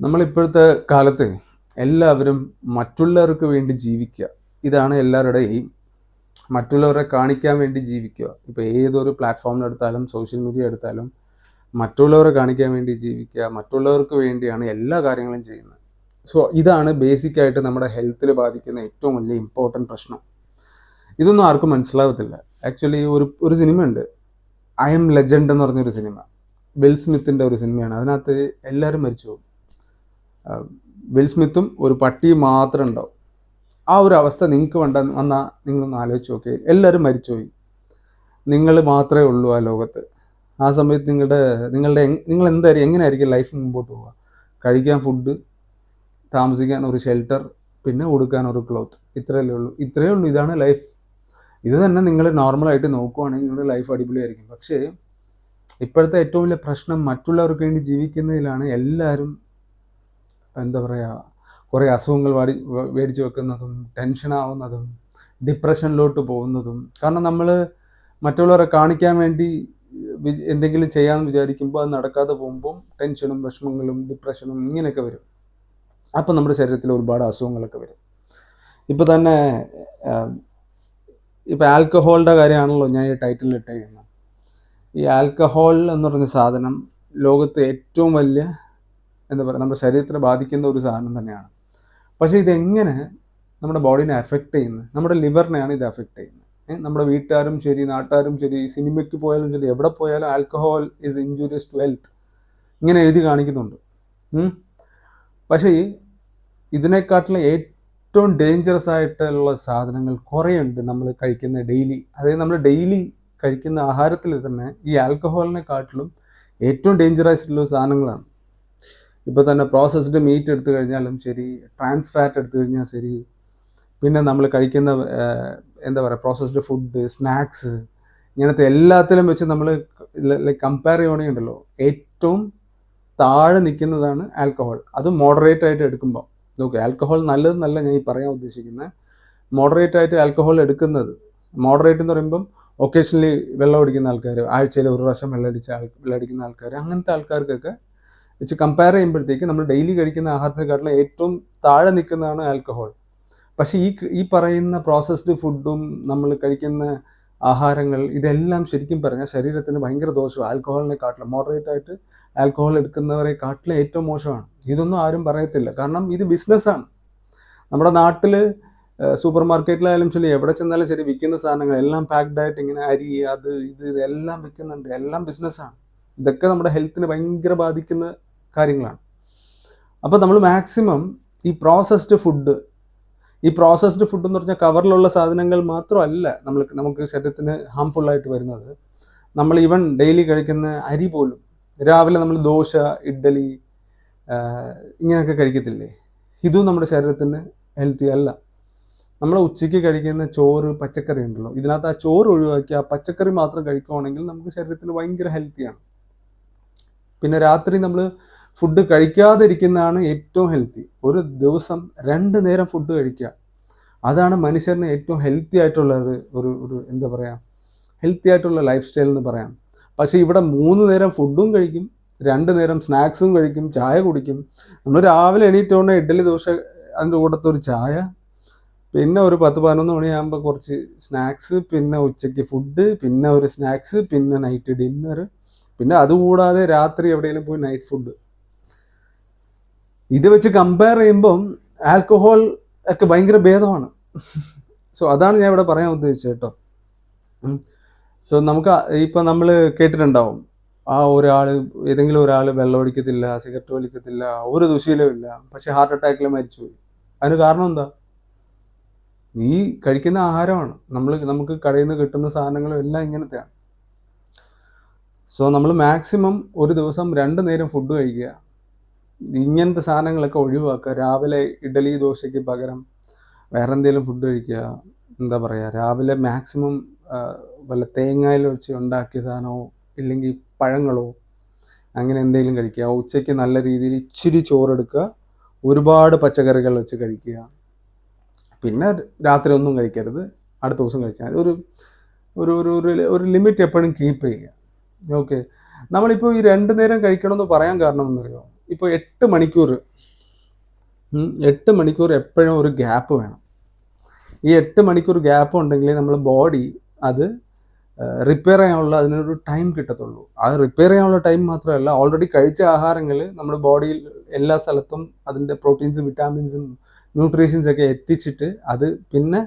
നമ്മളിപ്പോഴത്തെ കാലത്ത് എല്ലാവരും മറ്റുള്ളവർക്ക് വേണ്ടി ജീവിക്കുക. ഇതാണ് എല്ലാവരുടെയും എയിം. മറ്റുള്ളവരെ കാണിക്കാൻ വേണ്ടി ജീവിക്കുക. ഇപ്പോൾ ഏതൊരു പ്ലാറ്റ്ഫോമിലെടുത്താലും സോഷ്യൽ മീഡിയ എടുത്താലും മറ്റുള്ളവരെ കാണിക്കാൻ വേണ്ടി ജീവിക്കുക. മറ്റുള്ളവർക്ക് വേണ്ടിയാണ് എല്ലാ കാര്യങ്ങളും ചെയ്യുന്നത്. സോ ഇതാണ് ബേസിക്കായിട്ട് നമ്മുടെ ഹെൽത്തിൽ ബാധിക്കുന്ന ഏറ്റവും വലിയ ഇമ്പോർട്ടൻറ്റ് പ്രശ്നം. ഇതൊന്നും ആർക്കും മനസ്സിലാവത്തില്ല. ആക്ച്വലി ഒരു സിനിമയുണ്ട്, ഐ എം ലെജൻഡ് എന്ന് പറഞ്ഞൊരു സിനിമ. വിൽ സ്മിത്തിൻ്റെ ഒരു സിനിമയാണ്. അതിനകത്ത് എല്ലാവരും മരിച്ചു പോകും. വിൽ സ്മിത്തും ഒരു പട്ടിയും മാത്രം ഉണ്ടാവും. ആ ഒരു അവസ്ഥ നിങ്ങൾക്ക് വന്നാൽ നിങ്ങളൊന്ന് ആലോചിച്ച് നോക്കി. എല്ലാവരും മരിച്ചുപോയി, നിങ്ങൾ മാത്രമേ ഉള്ളൂ ആ ലോകത്ത്. ആ സമയത്ത് നിങ്ങൾ എന്തായിരിക്കും, എങ്ങനെയായിരിക്കും ലൈഫ് മുമ്പോട്ട് പോവുക? കഴിക്കാൻ ഫുഡ്, താമസിക്കാൻ ഒരു ഷെൽട്ടർ, പിന്നെ ഉടുക്കാൻ ഒരു ക്ലോത്ത്. ഇത്രയേ ഉള്ളൂ. ഇതാണ് ലൈഫ്. ഇത് തന്നെ നിങ്ങൾ നോർമലായിട്ട് നോക്കുവാണെങ്കിൽ നിങ്ങളുടെ ലൈഫ് അടിപൊളിയായിരിക്കും. പക്ഷേ ഇപ്പോഴത്തെ ഏറ്റവും വലിയ പ്രശ്നം മറ്റുള്ളവർക്ക് വേണ്ടി ജീവിക്കുന്നതിലാണ്. എല്ലാവരും എന്താ പറയുക, കുറേ അസുഖങ്ങൾ മേടിച്ച് വെക്കുന്നതും ടെൻഷനാവുന്നതും ഡിപ്രഷനിലോട്ട് പോകുന്നതും. കാരണം നമ്മൾ മറ്റുള്ളവരെ കാണിക്കാൻ വേണ്ടി എന്തെങ്കിലും ചെയ്യാമെന്ന് വിചാരിക്കുമ്പോൾ അത് നടക്കാതെ പോകുമ്പം ടെൻഷനും വിഷമങ്ങളും ഡിപ്രഷനും ഇങ്ങനെയൊക്കെ വരും. അപ്പം നമ്മുടെ ശരീരത്തിൽ ഒരുപാട് അസുഖങ്ങളൊക്കെ വരും. ഇപ്പോൾ തന്നെ ഇപ്പോൾ ആൽക്കഹോളിൻ്റെ കാര്യമാണല്ലോ ഞാൻ ഈ ടൈറ്റിൽ ഇട്ടേക്കുന്നത്. ഈ ആൽക്കഹോൾ എന്ന് പറഞ്ഞ സാധനം ലോകത്ത് ഏറ്റവും വലിയ എന്താ പറയുക, നമ്മുടെ ശരീരത്തിനെ ബാധിക്കുന്ന ഒരു സാധനം തന്നെയാണ്. പക്ഷേ ഇതെങ്ങനെ നമ്മുടെ ബോഡീനെ എഫക്റ്റ് ചെയ്യുന്നത്? നമ്മുടെ ലിവറിനെയാണ് ഇത് എഫക്റ്റ് ചെയ്യുന്നത്. നമ്മുടെ വീട്ടുകാരും ശരി, നാട്ടുകാരും ശരി, സിനിമയ്ക്ക് പോയാലും ശരി, എവിടെ പോയാലും alcohol is injurious to health ഇങ്ങനെ എഴുതി കാണിക്കുന്നുണ്ട്. പക്ഷേ ഇതിനെക്കാട്ടിലും ഏറ്റവും ഡേഞ്ചറസ് ആയിട്ടുള്ള സാധനങ്ങൾ കുറേ ഉണ്ട് നമ്മൾ കഴിക്കുന്ന ഡെയിലി. അതായത് നമ്മൾ ഡെയിലി കഴിക്കുന്ന ആഹാരത്തിൽ തന്നെ ഈ ആൽക്കഹോളിനെക്കാട്ടിലും ഏറ്റവും ഡേഞ്ചറസ് ആയിട്ടുള്ള സാധനങ്ങളാണ്. ഇപ്പോൾ തന്നെ പ്രോസസ്ഡ് മീറ്റ് എടുത്തു കഴിഞ്ഞാലും ശരി, ട്രാൻസ് ഫാറ്റ് എടുത്തു കഴിഞ്ഞാൽ ശരി, പിന്നെ നമ്മൾ കഴിക്കുന്ന എന്താ പറയുക, പ്രോസസ്ഡ് ഫുഡ്, സ്നാക്സ്, ഇങ്ങനത്തെ എല്ലാത്തിലും വെച്ച് നമ്മൾ കമ്പയർ ചെയ്യുകയാണെങ്കിലുണ്ടല്ലോ, ഏറ്റവും താഴെ നിൽക്കുന്നതാണ് ആൽക്കഹോൾ. അത് മോഡറേറ്റ് ആയിട്ട് എടുക്കുമ്പോൾ. നോക്കുക, ആൽക്കഹോൾ നല്ലതെന്നല്ല ഞാൻ ഈ പറയാൻ ഉദ്ദേശിക്കുന്നത്. മോഡറേറ്റ് ആയിട്ട് ആൽക്കഹോൾ എടുക്കുന്നത്, മോഡറേറ്റ് എന്ന് പറയുമ്പം ഒക്കേഷണലി വെള്ളം അടിക്കുന്ന ആൾക്കാർ, ആഴ്ചയിൽ ഒരു പ്രാവശ്യം വെള്ളം അടിക്കുന്ന ആൾക്കാർ, അങ്ങനത്തെ ആൾക്കാർക്കൊക്കെ വെച്ച് കമ്പയർ ചെയ്യുമ്പോഴത്തേക്ക് നമ്മൾ ഡെയിലി കഴിക്കുന്ന ആഹാരത്തിനെക്കാട്ടിലും ഏറ്റവും താഴെ നിൽക്കുന്നതാണ് ആൽക്കഹോൾ. പക്ഷേ ഈ പറയുന്ന പ്രോസസ്ഡ് ഫുഡും നമ്മൾ കഴിക്കുന്ന ആഹാരങ്ങൾ, ഇതെല്ലാം ശരിക്കും പറഞ്ഞാൽ ശരീരത്തിന് ഭയങ്കര ദോഷമാണ്. ആൽക്കഹോളിനെക്കാട്ടിലും മോഡറേറ്റ് ആയിട്ട് ആൽക്കഹോൾ എടുക്കുന്നവരെക്കാട്ടിലും ഏറ്റവും മോശമാണ്. ഇതൊന്നും ആരും പറയത്തില്ല, കാരണം ഇത് ബിസിനസ്സാണ്. നമ്മുടെ നാട്ടിൽ സൂപ്പർ മാർക്കറ്റിലായാലും ശരി, എവിടെ ചെന്നാലും ശരി, വിൽക്കുന്ന സാധനങ്ങൾ എല്ലാം പാക്ഡ് ആയിട്ട് ഇങ്ങനെ അരി, അത് ഇതെല്ലാം വിൽക്കുന്നുണ്ട്. എല്ലാം ബിസിനസ്സാണ്. ഇതൊക്കെ നമ്മുടെ ഹെൽത്തിനെ ഭയങ്കര ബാധിക്കുന്ന കാര്യങ്ങളാണ്. അപ്പോൾ നമ്മൾ മാക്സിമം ഈ പ്രോസസ്ഡ് ഫുഡ് എന്ന് പറഞ്ഞാൽ കവറിലുള്ള സാധനങ്ങൾ മാത്രമല്ല നമുക്ക് ശരീരത്തിന് ഹാംഫുള്ളായിട്ട് വരുന്നത്. നമ്മൾ ഈവൻ ഡെയിലി കഴിക്കുന്ന അരി പോലും, രാവിലെ നമ്മൾ ദോശ, ഇഡ്ഡലി ഇങ്ങനെയൊക്കെ കഴിക്കത്തില്ലേ, ഇതും നമ്മുടെ ശരീരത്തിന് ഹെൽത്തി അല്ല. നമ്മൾ ഉച്ചയ്ക്ക് കഴിക്കുന്ന ചോറ്, പച്ചക്കറി ഉണ്ടല്ലോ, ഇതിനകത്ത് ആ ചോറ് ഒഴിവാക്കി ആ പച്ചക്കറി മാത്രം കഴിക്കുകയാണെങ്കിൽ നമുക്ക് ശരീരത്തിന് ഭയങ്കര ഹെൽത്തിയാണ്. പിന്നെ രാത്രി നമ്മൾ ഫുഡ് കഴിക്കാതിരിക്കുന്നതാണ് ഏറ്റവും ഹെൽത്തി. ഒരു ദിവസം 2 നേരം ഫുഡ് കഴിക്കുക, അതാണ് മനുഷ്യന് ഏറ്റവും ഹെൽത്തി ആയിട്ടുള്ള ഒരു എന്താ പറയുക, ഹെൽത്തി ആയിട്ടുള്ള ലൈഫ് സ്റ്റൈൽ എന്ന് പറയാം. പക്ഷേ ഇവിടെ 3 നേരം ഫുഡും കഴിക്കും, 2 നേരം സ്നാക്സും കഴിക്കും, ചായ കുടിക്കും. നമ്മൾ രാവിലെ എണീറ്റോണ്ട് ഇഡ്ഡലി, ദോശ, അതിൻ്റെ കൂട്ടത്തിൽ ഒരു ചായ, പിന്നെ ഒരു 10-11 മണിയാകുമ്പോൾ കുറച്ച് സ്നാക്സ്, പിന്നെ ഉച്ചയ്ക്ക് ഫുഡ്, പിന്നെ ഒരു സ്നാക്സ്, പിന്നെ നൈറ്റ് ഡിന്നർ, പിന്നെ അതുകൂടാതെ രാത്രി എവിടെയെങ്കിലും പോയി നൈറ്റ് ഫുഡ്. ഇത് വെച്ച് കമ്പയർ ചെയ്യുമ്പം ആൽക്കഹോൾ ഒക്കെ ഭയങ്കര ഭേദമാണ്. സോ അതാണ് ഞാൻ ഇവിടെ പറയാൻ ഉദ്ദേശിച്ചത് കേട്ടോ. സോ നമുക്ക് ഇപ്പം നമ്മൾ കേട്ടിട്ടുണ്ടാവും, ഏതെങ്കിലും ഒരാൾ വെള്ളം ഒഴിക്കത്തില്ല, സിഗരറ്റ് വലിക്കത്തില്ല, ഒരു ദുശീലവും ഇല്ല, പക്ഷെ ഹാർട്ട് അറ്റാക്കിൽ മരിച്ചുപോയി. അതിന് കാരണം എന്താ? നീ കഴിക്കുന്ന ആഹാരമാണ്. നമുക്ക് കടയിൽ നിന്ന് കിട്ടുന്ന സാധനങ്ങളും എല്ലാം ഇങ്ങനത്തെയാണ്. സോ നമ്മൾ മാക്സിമം ഒരു ദിവസം 2 നേരം ഫുഡ് കഴിക്കുക, ഇങ്ങനത്തെ സാധനങ്ങളൊക്കെ ഒഴിവാക്കുക. രാവിലെ ഇഡ്ഡലി, ദോശയ്ക്ക് പകരം വേറെ എന്തെങ്കിലും ഫുഡ് കഴിക്കുക. എന്താ പറയുക, രാവിലെ മാക്സിമം വല്ല തേങ്ങയിൽ വെച്ച് ഉണ്ടാക്കിയ സാധനമോ ഇല്ലെങ്കിൽ പഴങ്ങളോ അങ്ങനെ എന്തെങ്കിലും കഴിക്കുക. ഉച്ചയ്ക്ക് നല്ല രീതിയിൽ ഇച്ചിരി ചോറെടുക്കുക, ഒരുപാട് പച്ചക്കറികൾ വെച്ച് കഴിക്കുക. പിന്നെ രാത്രി ഒന്നും കഴിക്കരുത്, അടുത്ത ദിവസം കഴിച്ചാൽ ഒരു ഒരു ഒരു ലിമിറ്റ് എപ്പോഴും കീപ്പ് ചെയ്യുക. ഓക്കെ, നമ്മളിപ്പോൾ ഈ 2 നേരം കഴിക്കണമെന്ന് പറയാൻ കാരണം എന്നറിയോ? ഇപ്പോൾ 8 മണിക്കൂർ 8 മണിക്കൂർ എപ്പോഴും ഒരു ഗ്യാപ്പ് വേണം. ഈ 8 മണിക്കൂർ ഗ്യാപ്പ് ഉണ്ടെങ്കിലേ നമ്മുടെ ബോഡി അത് റിപ്പയർ ചെയ്യാനുള്ള അതിനൊരു ടൈം കിട്ടത്തുള്ളൂ. അത് റിപ്പയർ ചെയ്യാനുള്ള ടൈം മാത്രമല്ല, ഓൾറെഡി കഴിച്ച ആഹാരങ്ങൾ നമ്മുടെ ബോഡിയിൽ എല്ലാ സ്ഥലത്തും അതിൻ്റെ പ്രോട്ടീൻസും വിറ്റാമിൻസും ന്യൂട്രീഷ്യൻസ് ഒക്കെ എത്തിച്ചിട്ട് പിന്നെ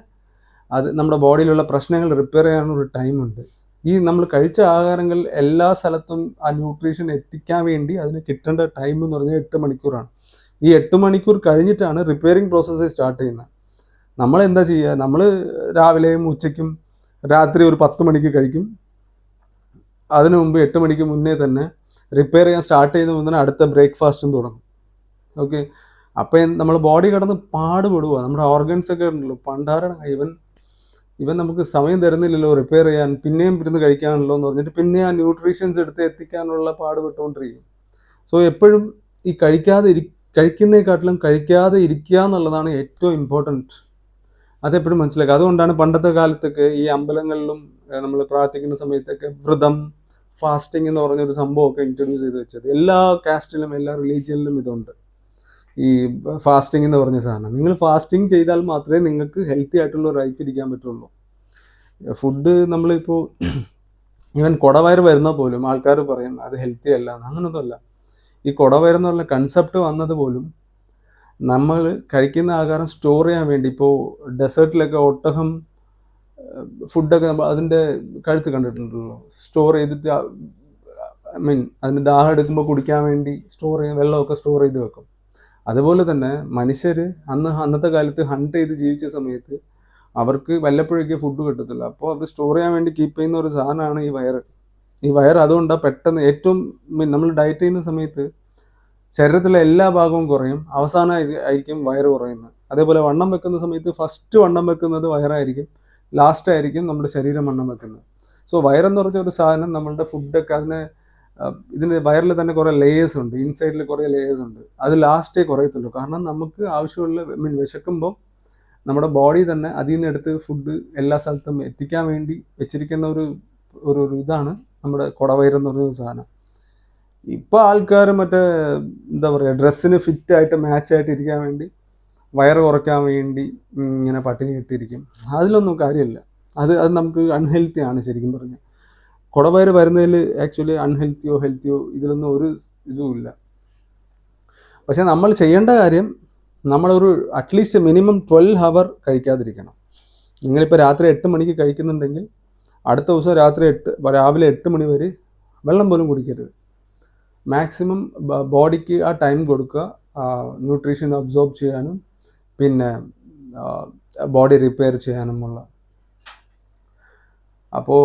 അത് നമ്മുടെ ബോഡിയിലുള്ള പ്രശ്നങ്ങൾ റിപ്പയർ ചെയ്യാനൊരു ടൈമുണ്ട്. ഈ നമ്മൾ കഴിച്ച ആഹാരങ്ങൾ എല്ലാ സ്ഥലത്തും ആ ന്യൂട്രീഷൻ എത്തിക്കാൻ വേണ്ടി അതിന് കിട്ടേണ്ട ടൈം എന്ന് പറഞ്ഞാൽ 8 മണിക്കൂറാണ്. ഈ 8 മണിക്കൂർ കഴിഞ്ഞിട്ടാണ് റിപ്പയറിങ് പ്രോസസ്സ് സ്റ്റാർട്ട് ചെയ്യുന്നത്. നമ്മളെന്താ ചെയ്യുക? നമ്മൾ രാവിലെയും ഉച്ചയ്ക്കും രാത്രി ഒരു 10 മണിക്ക് കഴിക്കും. അതിനു മുമ്പ് 8 മണിക്ക് മുന്നേ തന്നെ റിപ്പയർ ചെയ്യാൻ സ്റ്റാർട്ട് ചെയ്യുന്ന മുന്നേ അടുത്ത ബ്രേക്ക്ഫാസ്റ്റും തുടങ്ങും. ഓക്കെ, അപ്പം നമ്മൾ ബോഡി കിടന്ന് പാടുപെടുക. നമ്മുടെ ഓർഗൻസ് ഒക്കെ ഉണ്ടല്ലോ പണ്ടാരണം. ഇവൻ നമുക്ക് സമയം തരുന്നില്ലല്ലോ റിപ്പയർ ചെയ്യാൻ, പിന്നെയും ഇരുന്ന് കഴിക്കാനല്ലോ എന്ന് പറഞ്ഞിട്ട് പിന്നെ ആ ന്യൂട്രീഷ്യൻസ് എടുത്ത് എത്തിക്കാനുള്ള പാടുപെട്ടുകൊണ്ടിരിക്കും. സോ എപ്പോഴും ഈ കഴിക്കുന്നതിനെക്കാട്ടിലും കഴിക്കാതെ ഇരിക്കുക എന്നുള്ളതാണ് ഏറ്റവും ഇമ്പോർട്ടൻറ്റ്. അതെപ്പോഴും മനസ്സിലാക്കുക. അതുകൊണ്ടാണ് പണ്ടത്തെ കാലത്തൊക്കെ ഈ അമ്പലങ്ങളിലും നമ്മൾ പ്രാർത്ഥിക്കുന്ന സമയത്തൊക്കെ വ്രതം, ഫാസ്റ്റിംഗ് എന്ന് പറഞ്ഞൊരു സംഭവമൊക്കെ ഇൻട്രൊഡ്യൂസ് ചെയ്ത് വെച്ചത്. എല്ലാ കാസ്റ്റിലും എല്ലാ റിലീജിയനിലും ഇതുണ്ട്, ഈ ഫാസ്റ്റിംഗ് എന്ന് പറഞ്ഞ സാധനം. നിങ്ങൾ ഫാസ്റ്റിംഗ് ചെയ്താൽ മാത്രമേ നിങ്ങൾക്ക് ഹെൽത്തി ആയിട്ടുള്ള ലൈഫ് ഇരിക്കാൻ പറ്റുള്ളൂ. ഫുഡ് നമ്മളിപ്പോൾ ഈവൻ കുടവയർ വരുന്ന പോലും ആൾക്കാർ പറയും അത് ഹെൽത്തി അല്ല. അങ്ങനൊന്നുമല്ല. ഈ കുടവയറെന്ന് പറഞ്ഞ കൺസെപ്റ്റ് വന്നത് പോലും നമ്മൾ കഴിക്കുന്ന ആഹാരം സ്റ്റോർ ചെയ്യാൻ വേണ്ടി. ഇപ്പോൾ ഡെസേർട്ടിലൊക്കെ ഒട്ടകം ഫുഡൊക്കെ അതിൻ്റെ കഴുത്ത് കണ്ടിട്ടുണ്ടല്ലോ, സ്റ്റോർ ചെയ്തിട്ട് അതിന് ദാഹം എടുക്കുമ്പോൾ കുടിക്കാൻ വേണ്ടി സ്റ്റോർ ചെയ്യാൻ വെള്ളമൊക്കെ സ്റ്റോർ ചെയ്ത് വെക്കും. അതുപോലെ തന്നെ മനുഷ്യർ അന്നത്തെ കാലത്ത് ഹണ്ട് ചെയ്ത് ജീവിച്ച സമയത്ത് അവർക്ക് വല്ലപ്പോഴേക്കേ ഫുഡ് കിട്ടത്തില്ല. അപ്പോൾ അത് സ്റ്റോർ ചെയ്യാൻ വേണ്ടി കീപ്പ് ചെയ്യുന്ന ഒരു സാധനമാണ് ഈ വയറ്. ഈ വയർ അതുകൊണ്ടാണ് പെട്ടെന്ന് നമ്മൾ ഡയറ്റ് ചെയ്യുന്ന സമയത്ത് ശരീരത്തിലെ എല്ലാ ഭാഗവും കുറയും, അവസാനമായിരിക്കും വയറ് കുറയുന്നത്. അതേപോലെ വണ്ണം വെക്കുന്ന സമയത്ത് ഫസ്റ്റ് വണ്ണം വെക്കുന്നത് വയറായിരിക്കും, ലാസ്റ്റ് ആയിരിക്കും നമ്മുടെ ശരീരം വണ്ണം വെക്കുന്നത്. സോ വയറെന്ന് പറഞ്ഞ ഒരു സാധനം നമ്മളുടെ ഫുഡൊക്കെ ഇതിന് വയറിൽ തന്നെ കുറേ ലേയേഴ്സ് ഉണ്ട്, ഇൻസൈഡിൽ കുറേ ലേയേഴ്സ് ഉണ്ട്. അത് ലാസ്റ്റേ കുറയത്തുള്ളൂ. കാരണം നമുക്ക് ആവശ്യമുള്ള വിശക്കുമ്പോൾ നമ്മുടെ ബോഡി തന്നെ അതിൽ നിന്ന് എടുത്ത് ഫുഡ് എല്ലാ സ്ഥലത്തും എത്തിക്കാൻ വേണ്ടി വെച്ചിരിക്കുന്ന ഒരു ഇതാണ് നമ്മുടെ കുടവയറെന്ന് പറഞ്ഞൊരു സാധനം. ഇപ്പോൾ ആൾക്കാർ എന്താ പറയുക, ഡ്രസ്സിന് ഫിറ്റായിട്ട് മാച്ചായിട്ട് ഇരിക്കാൻ വേണ്ടി വയറ് കുറയ്ക്കാൻ വേണ്ടി ഇങ്ങനെ പട്ടിണി ഇട്ടിരിക്കും. അതിലൊന്നും കാര്യമില്ല. അത് നമുക്ക് അൺഹെൽത്തി ആണ് ശരിക്കും പറഞ്ഞാൽ. കുടവയറ് വരുന്നതിൽ ആക്ച്വലി അൺഹെൽത്തിയോ ഹെൽത്തിയോ ഇതിലൊന്നും ഒരു ഇതുമില്ല. പക്ഷേ നമ്മൾ ചെയ്യേണ്ട കാര്യം, നമ്മളൊരു അറ്റ്ലീസ്റ്റ് മിനിമം 12 hour കഴിക്കാതിരിക്കണം. നിങ്ങളിപ്പോൾ രാത്രി 8 മണിക്ക് കഴിക്കുന്നുണ്ടെങ്കിൽ അടുത്ത ദിവസം രാവിലെ 8 മണി വരെ വെള്ളം പോലും കുടിക്കരുത്. മാക്സിമം ബോഡിക്ക് ആ ടൈം കൊടുക്കുക, ന്യൂട്രീഷൻ അബ്സോർബ് ചെയ്യാനും പിന്നെ ബോഡി റിപ്പയർ ചെയ്യാനുമുള്ള. അപ്പോൾ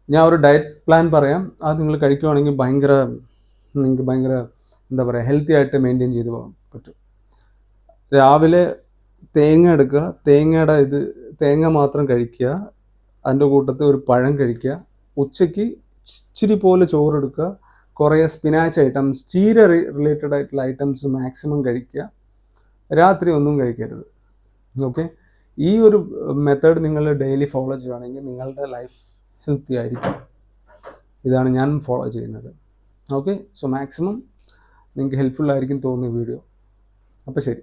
ഞാൻ ഒരു ഡയറ്റ് പ്ലാൻ പറയാം. അത് നിങ്ങൾ കഴിക്കുകയാണെങ്കിൽ നിങ്ങൾക്ക് ഭയങ്കര എന്താ പറയുക, ഹെൽത്തി ആയിട്ട് മെയിൻറ്റെയിൻ ചെയ്ത് പോകാൻ പറ്റും. രാവിലെ തേങ്ങ എടുക്കുക, തേങ്ങ മാത്രം കഴിക്കുക, അതിൻ്റെ കൂട്ടത്തിൽ ഒരു പഴം കഴിക്കുക. ഉച്ചയ്ക്ക് ഇച്ചിരി പോലെ ചോറെടുക്കുക, കുറേ സ്പിനാച്ച് ഐറ്റംസ്, ചീര റിലേറ്റഡ് ആയിട്ടുള്ള ഐറ്റംസ് മാക്സിമം കഴിക്കുക. രാത്രി ഒന്നും കഴിക്കരുത്. ഓക്കെ, ഈ ഒരു മെത്തേഡ് നിങ്ങൾ ഡെയിലി ഫോളോ ചെയ്യുകയാണെങ്കിൽ നിങ്ങളുടെ ലൈഫ് ഹെൽത്തി ആയിരിക്കും. ഇതാണ് ഞാൻ ഫോളോ ചെയ്യുന്നത്. ഓക്കെ, സോ മാക്സിമം നിങ്ങൾക്ക് ഹെൽപ്ഫുൾ ആയിരിക്കും തോന്നുന്ന വീഡിയോ. അപ്പോൾ ശരി.